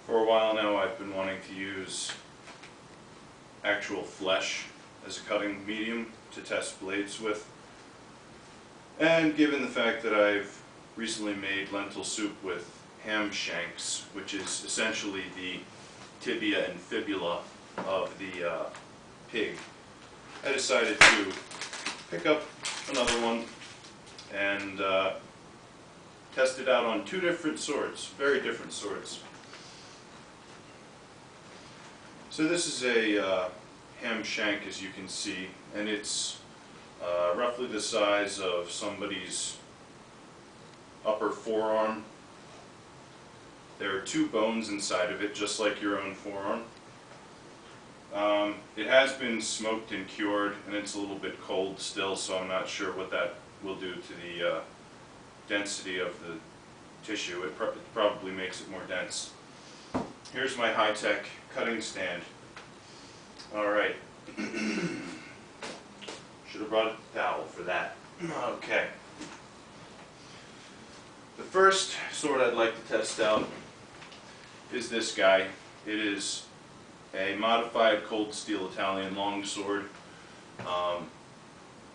For a while now I've been wanting to use actual flesh as a cutting medium to test blades with. And given the fact that I've recently made lentil soup with ham shanks, which is essentially the tibia and fibula of the pig, I decided to pick up another one and test it out on two different swords, very different swords. So this is a ham shank, as you can see, and it's roughly the size of somebody's upper forearm. There are two bones inside of it, just like your own forearm. It has been smoked and cured, and it's a little bit cold still, so I'm not sure what that will do to the density of the tissue. It probably makes it more dense. Here's my high-tech cutting stand. Alright. Should have brought a towel for that. Okay. The first sword I'd like to test out is this guy. It is a modified cold steel Italian longsword.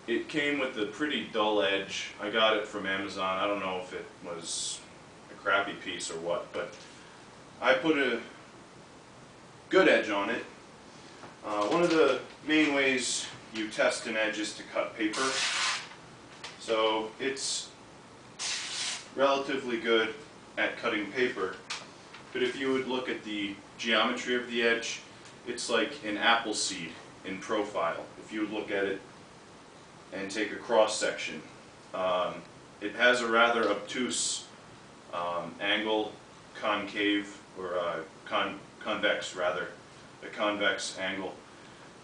It came with a pretty dull edge. I got it from Amazon. I don't know if it was a crappy piece or what, but I put a good edge on it. One of the main ways you test an edge is to cut paper. So it's relatively good at cutting paper, but if you would look at the geometry of the edge, it's like an apple seed in profile. If you would look at it and take a cross section, it has a rather obtuse angle, concave, or convex rather, a convex angle.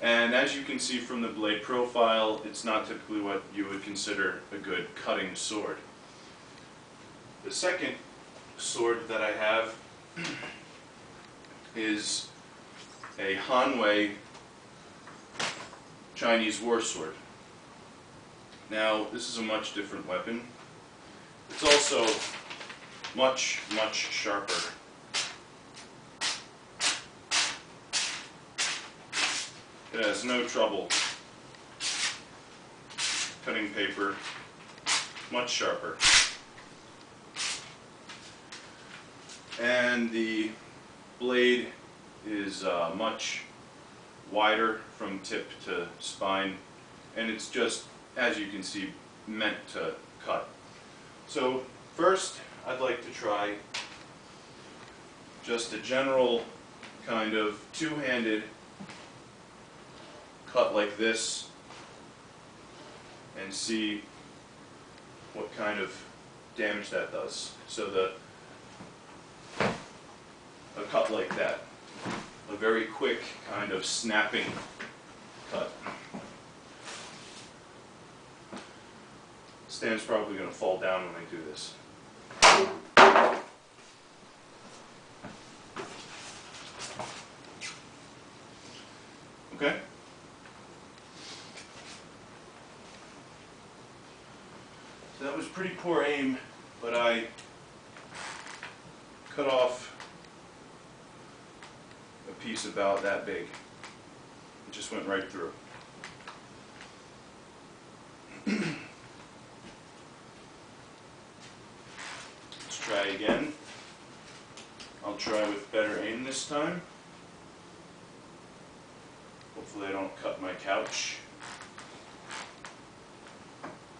And as you can see from the blade profile, it's not typically what you would consider a good cutting sword. The second sword that I have is a Hanwei Chinese war sword. Now, this is a much different weapon. It's also much, much sharper. It has no trouble cutting paper, much sharper. And the blade is much wider from tip to spine, and it's just, as you can see, meant to cut. So first I'd like to try just a general kind of two-handed cut like this and see what kind of damage that does. So a cut like that, a very quick kind of snapping cut. Stand's probably going to fall down when I do this. Okay. So that was pretty poor aim, but I cut off a piece about that big. It just went right through. Let's try again. I'll try with better aim this time. Hopefully I don't cut my couch.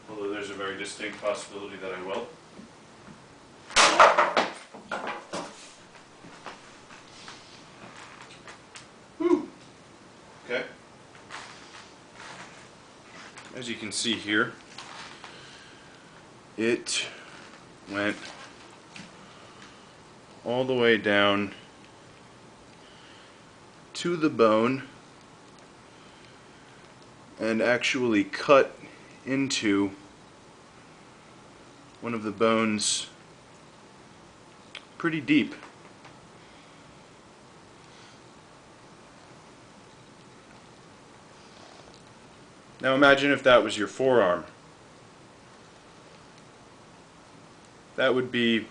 Although there's a very distinct possibility that I will. Whew. Okay. As you can see here, it went all the way down to the bone and actually cut into one of the bones pretty deep. Now imagine if that was your forearm. That would be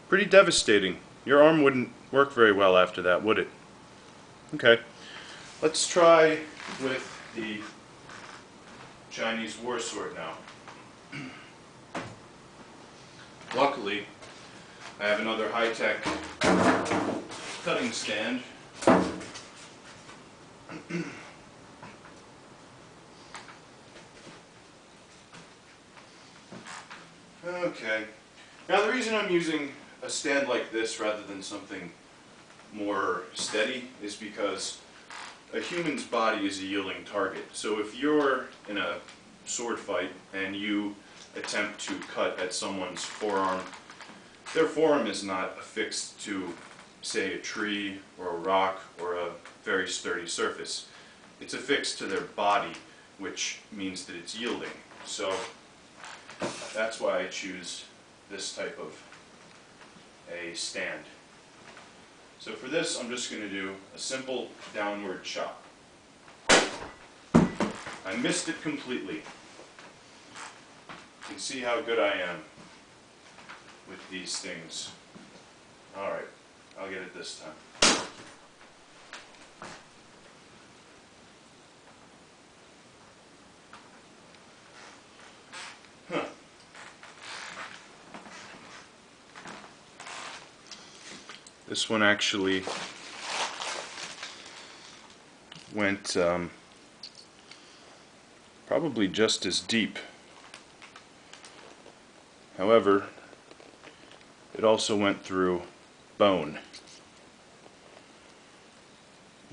pretty devastating. Your arm wouldn't work very well after that, would it? Okay, let's try with the Chinese war sword now. Luckily, I have another high-tech cutting stand. Okay. Now the reason I'm using a stand like this rather than something more steady is because a human's body is a yielding target. So if you're in a sword fight and you attempt to cut at someone's forearm, their forearm is not affixed to, say, a tree or a rock or a very sturdy surface. It's affixed to their body, which means that it's yielding. So that's why I choose this type of a stand. So for this, I'm just going to do a simple downward chop. I missed it completely. You can see how good I am with these things. Alright, I'll get it this time. Huh. This one actually went probably just as deep. However, it also went through bone.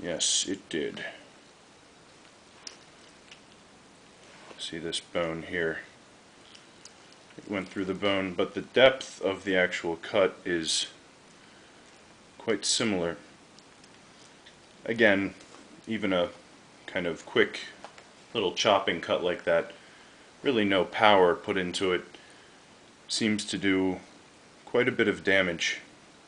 Yes, it did. See this bone here? It went through the bone, but the depth of the actual cut is quite similar. Again, even a kind of quick little chopping cut like that, really no power put into it, seems to do quite a bit of damage.